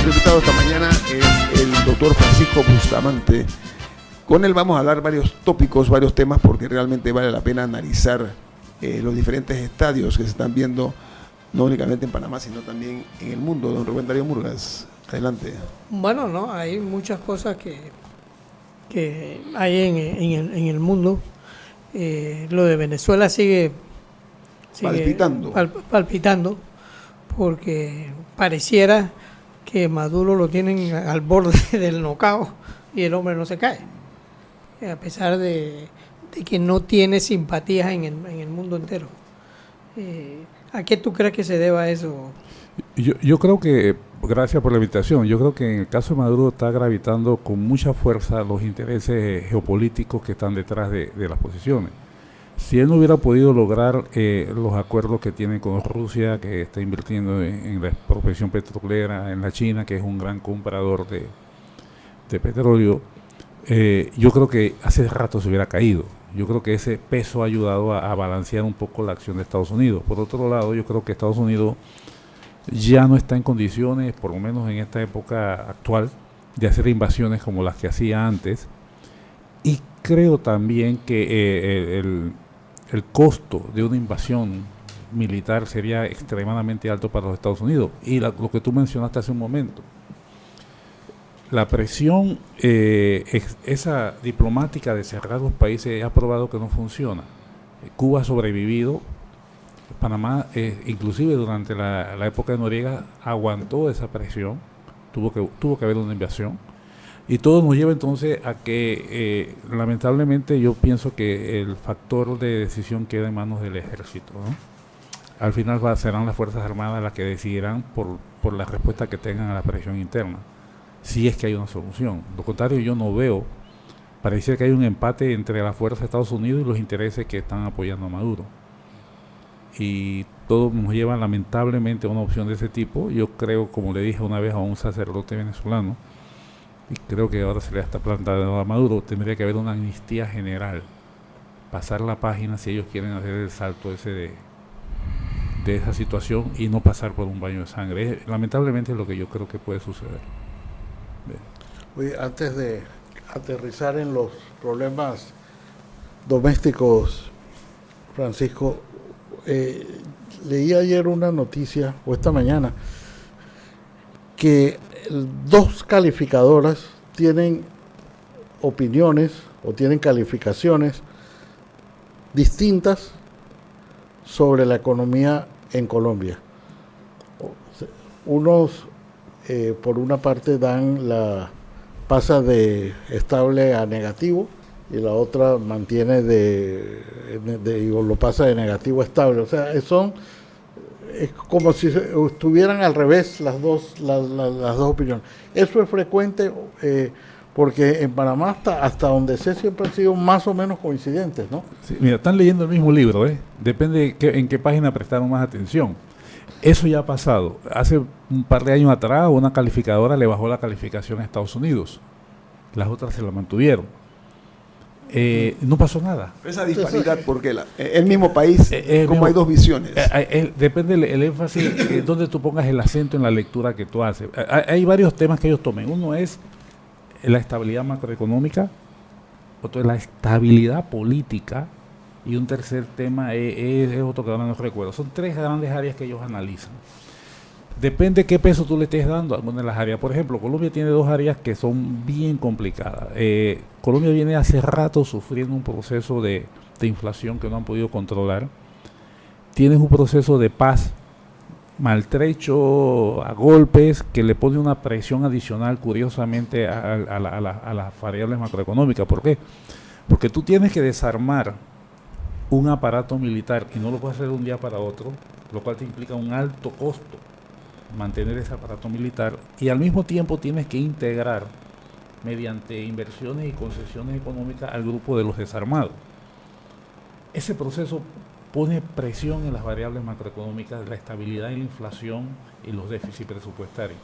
Nuestro invitado esta mañana es el doctor Francisco Bustamante. Con él vamos a hablar varios tópicos, varios temas, porque realmente vale la pena analizar los diferentes estadios que se están viendo, no únicamente en Panamá, sino también en el mundo. Don Rubén Darío Murgas, adelante. Bueno, no, hay muchas cosas que hay en el mundo. Lo de Venezuela sigue palpitando, porque pareciera que Maduro lo tienen al borde del knockout y el hombre no se cae, a pesar de que no tiene simpatías en el mundo entero. ¿A qué tú crees que se deba eso? Yo creo que, gracias por la invitación, yo creo que en el caso de Maduro está gravitando con mucha fuerza los intereses geopolíticos que están detrás de las posiciones. Si él no hubiera podido lograr los acuerdos que tiene con Rusia, que está invirtiendo en la expropiación petrolera, en la China, que es un gran comprador de petróleo, yo creo que hace rato se hubiera caído. Yo creo que ese peso ha ayudado a balancear un poco la acción de Estados Unidos. Por otro lado, yo creo que Estados Unidos ya no está en condiciones, por lo menos en esta época actual, de hacer invasiones como las que hacía antes. Y creo también que el costo de una invasión militar sería extremadamente alto para los Estados Unidos. Y lo que tú mencionaste hace un momento, la presión esa diplomática de cerrar los países ha probado que no funciona. Cuba ha sobrevivido. Panamá, inclusive durante la época de Noriega, aguantó esa presión. Tuvo que haber una invasión. Y todo nos lleva entonces a que, lamentablemente, yo pienso que el factor de decisión queda en manos del ejército, ¿no? Al final serán las Fuerzas Armadas las que decidirán por la respuesta que tengan a la presión interna, si es que hay una solución. Lo contrario, yo no veo. Parece que hay un empate entre la fuerza de Estados Unidos y los intereses que están apoyando a Maduro. Y todo nos lleva lamentablemente a una opción de ese tipo. Yo creo, como le dije una vez a un sacerdote venezolano, y creo que ahora se le está planteando a Maduro, tendría que haber una amnistía general, pasar la página si ellos quieren hacer el salto ese de esa situación y no pasar por un baño de sangre. Lamentablemente es lo que yo creo que puede suceder. Bien. Oye, antes de aterrizar en los problemas domésticos, Francisco, leí ayer una noticia, o esta mañana, que dos calificadoras tienen opiniones o tienen calificaciones distintas sobre la economía en Colombia. Unos, por una parte, pasa de estable a negativo, y la otra mantiene o lo pasa de negativo a estable. O sea, es como si estuvieran al revés las dos opiniones. Eso es frecuente porque en Panamá hasta donde sé siempre han sido más o menos coincidentes, ¿no? Sí, mira, están leyendo el mismo libro, depende en qué página prestaron más atención. Eso ya ha pasado. Hace un par de años atrás una calificadora le bajó la calificación a Estados Unidos, las otras se la mantuvieron. No pasó nada. Esa disparidad, porque el mismo país, como hay dos visiones. Depende el énfasis, donde tú pongas el acento en la lectura que tú haces. Hay varios temas que ellos tomen. Uno es la estabilidad macroeconómica, otro es la estabilidad política, y un tercer tema es otro que ahora no recuerdo. Son tres grandes áreas que ellos analizan. Depende qué peso tú le estés dando a alguna de las áreas. Por ejemplo, Colombia tiene dos áreas que son bien complicadas. Colombia viene hace rato sufriendo un proceso de inflación que no han podido controlar. Tienes un proceso de paz maltrecho, a golpes, que le pone una presión adicional, curiosamente, a las variables macroeconómicas. ¿Por qué? Porque tú tienes que desarmar un aparato militar y no lo puedes hacer de un día para otro, lo cual te implica un alto costo mantener ese aparato militar, y al mismo tiempo tienes que integrar mediante inversiones y concesiones económicas al grupo de los desarmados. Ese proceso pone presión en las variables macroeconómicas, la estabilidad y la inflación y los déficits presupuestarios.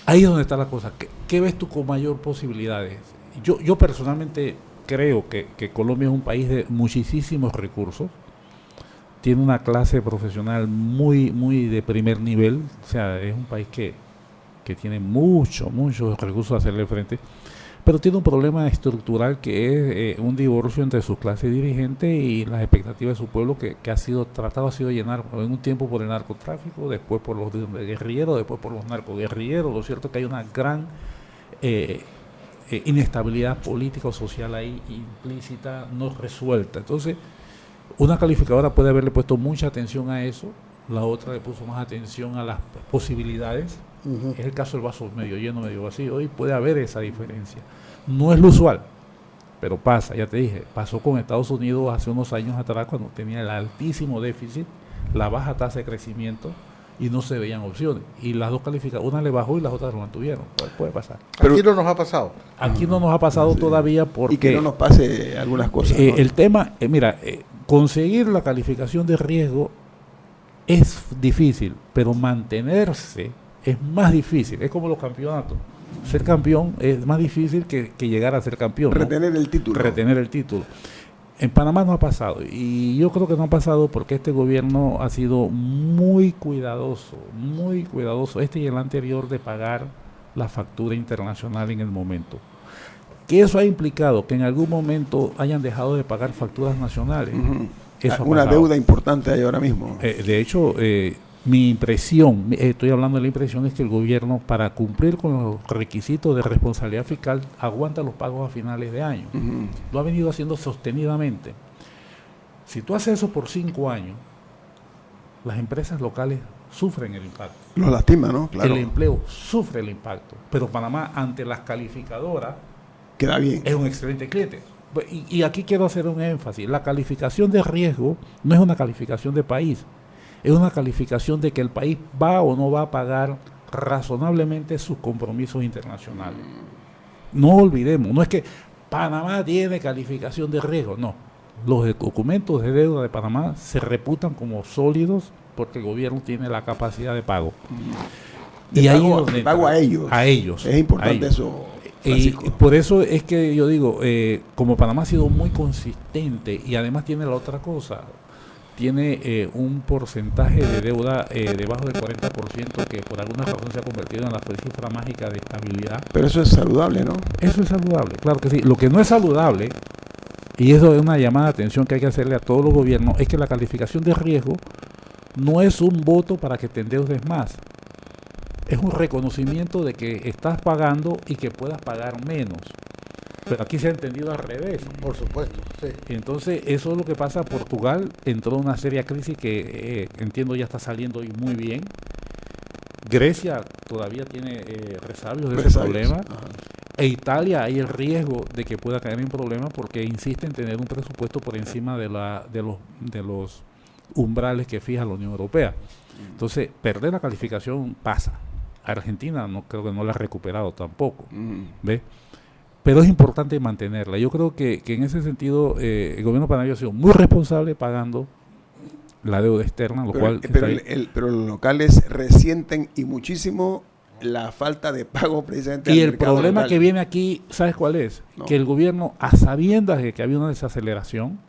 Ahí es donde está la cosa. ¿Qué ves tú con mayor posibilidades? Yo personalmente creo que Colombia es un país de muchísimos recursos, tiene una clase profesional muy de primer nivel, o sea, es un país que que tiene muchos recursos a hacerle frente, pero tiene un problema estructural que es un divorcio entre su clase dirigente y las expectativas de su pueblo que ha sido llenar en un tiempo por el narcotráfico, después por los guerrilleros, después por los narcoguerrilleros. Lo cierto es que hay una gran inestabilidad política o social ahí implícita, no resuelta. Entonces, una calificadora puede haberle puesto mucha atención a eso, la otra le puso más atención a las posibilidades. Es el caso del vaso medio lleno, medio vacío, y puede haber esa diferencia. No es lo usual, pero pasa, ya te dije, pasó con Estados Unidos hace unos años atrás cuando tenía el altísimo déficit, la baja tasa de crecimiento y no se veían opciones. Y las dos calificadas, una le bajó y las otras lo mantuvieron. Puede pasar. Pero aquí no nos ha pasado. Aquí no nos ha pasado todavía porque... Y que no nos pase algunas cosas. ¿No? El tema, conseguir la calificación de riesgo es difícil, pero mantenerse es más difícil. Es como los campeonatos. Ser campeón es más difícil que llegar a ser campeón. Retener el título. Retener el título. En Panamá no ha pasado, y yo creo que no ha pasado porque este gobierno ha sido muy cuidadoso, este y el anterior, de pagar la factura internacional en el momento. Que eso ha implicado que en algún momento hayan dejado de pagar facturas nacionales. Eso una deuda importante hay ahora mismo. De hecho, mi impresión, estoy hablando de la impresión, es que el gobierno, para cumplir con los requisitos de responsabilidad fiscal, aguanta los pagos a finales de año. Lo ha venido haciendo sostenidamente. Si tú haces eso por 5 años, las empresas locales sufren el impacto. Lo lastima, ¿no? Claro. El empleo sufre el impacto. Pero Panamá, ante las calificadoras, queda bien. Es un excelente cliente. Y aquí quiero hacer un énfasis. La calificación de riesgo no es una calificación de país. Es una calificación de que el país va o no va a pagar razonablemente sus compromisos internacionales. No olvidemos, no es que Panamá tiene calificación de riesgo, no. Los documentos de deuda de Panamá se reputan como sólidos porque el gobierno tiene la capacidad de pago. Y ahí pago a ellos. A ellos. Es importante eso. Y por eso es que yo digo, como Panamá ha sido muy consistente y además tiene la otra cosa, tiene un porcentaje de deuda debajo del 40% que por alguna razón se ha convertido en la cifra mágica de estabilidad. Pero eso es saludable, ¿no? Eso es saludable, claro que sí. Lo que no es saludable, y eso es una llamada de atención que hay que hacerle a todos los gobiernos, es que la calificación de riesgo no es un voto para que te endeudes más. Es un reconocimiento de que estás pagando y que puedas pagar menos. Pero aquí se ha entendido al revés. Por supuesto, sí. Entonces, eso es lo que pasa. Portugal entró en una seria crisis que entiendo ya está saliendo hoy muy bien. Grecia todavía tiene resabios de ese problema. E Italia hay el riesgo de que pueda caer en problemas porque insiste en tener un presupuesto por encima de los umbrales que fija la Unión Europea. Entonces, perder la calificación pasa. Argentina no creo que no la ha recuperado tampoco. ¿Ves? Pero es importante mantenerla. Yo creo que en ese sentido el gobierno panameño ha sido muy responsable pagando la deuda externa, pero los locales resienten y muchísimo la falta de pago precisamente. Y el problema local que viene aquí, ¿sabes cuál es? No. Que el gobierno, a sabiendas de que había una desaceleración,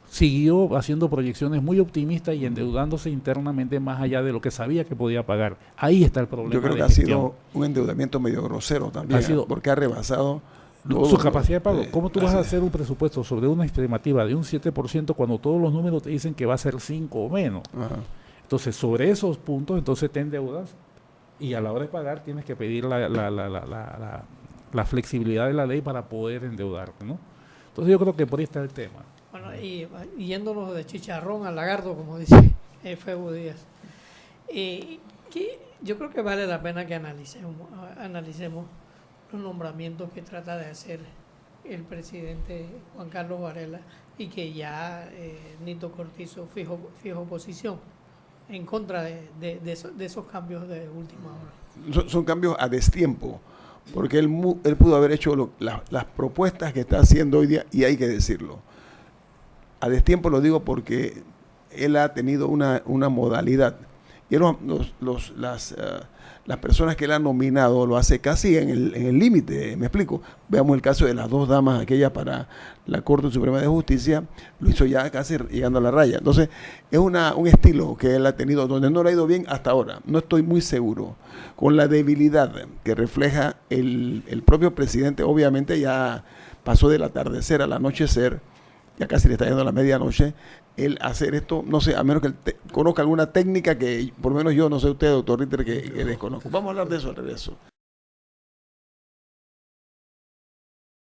siguió haciendo proyecciones muy optimistas y endeudándose internamente más allá de lo que sabía que podía pagar. Ahí está el problema. Yo creo que ha sido un endeudamiento medio grosero también, porque ha rebasado su capacidad de pago. ¿Cómo tú vas a hacer un presupuesto sobre una estimativa de un 7% cuando todos los números te dicen que va a ser 5 o menos? Ajá. Entonces, sobre esos puntos, entonces te endeudas y a la hora de pagar tienes que pedir la flexibilidad de la ley para poder endeudarte, ¿no? Entonces, yo creo que por ahí está el tema. Bueno, y yéndonos de chicharrón al lagarto, como dice Febo Díaz, yo creo que vale la pena que analicemos los nombramientos que trata de hacer el presidente Juan Carlos Varela y que ya Nito Cortizo fijó posición en contra de esos cambios de última hora. Son cambios a destiempo, porque él pudo haber hecho las propuestas que está haciendo hoy día, y hay que decirlo. A destiempo lo digo porque él ha tenido una modalidad y las personas que él ha nominado lo hace casi en el límite, me explico. Veamos el caso de las 2 damas aquellas para la Corte Suprema de Justicia, lo hizo ya casi llegando a la raya. Entonces, es un estilo que él ha tenido, donde no le ha ido bien hasta ahora. No estoy muy seguro. Con la debilidad que refleja el propio presidente, obviamente ya pasó del atardecer al anochecer, ya casi le está yendo a la medianoche. El hacer esto, no sé, a menos que él conozca alguna técnica que por lo menos yo, no sé usted, doctor Ritter, que desconozco. Vamos a hablar de eso al regreso.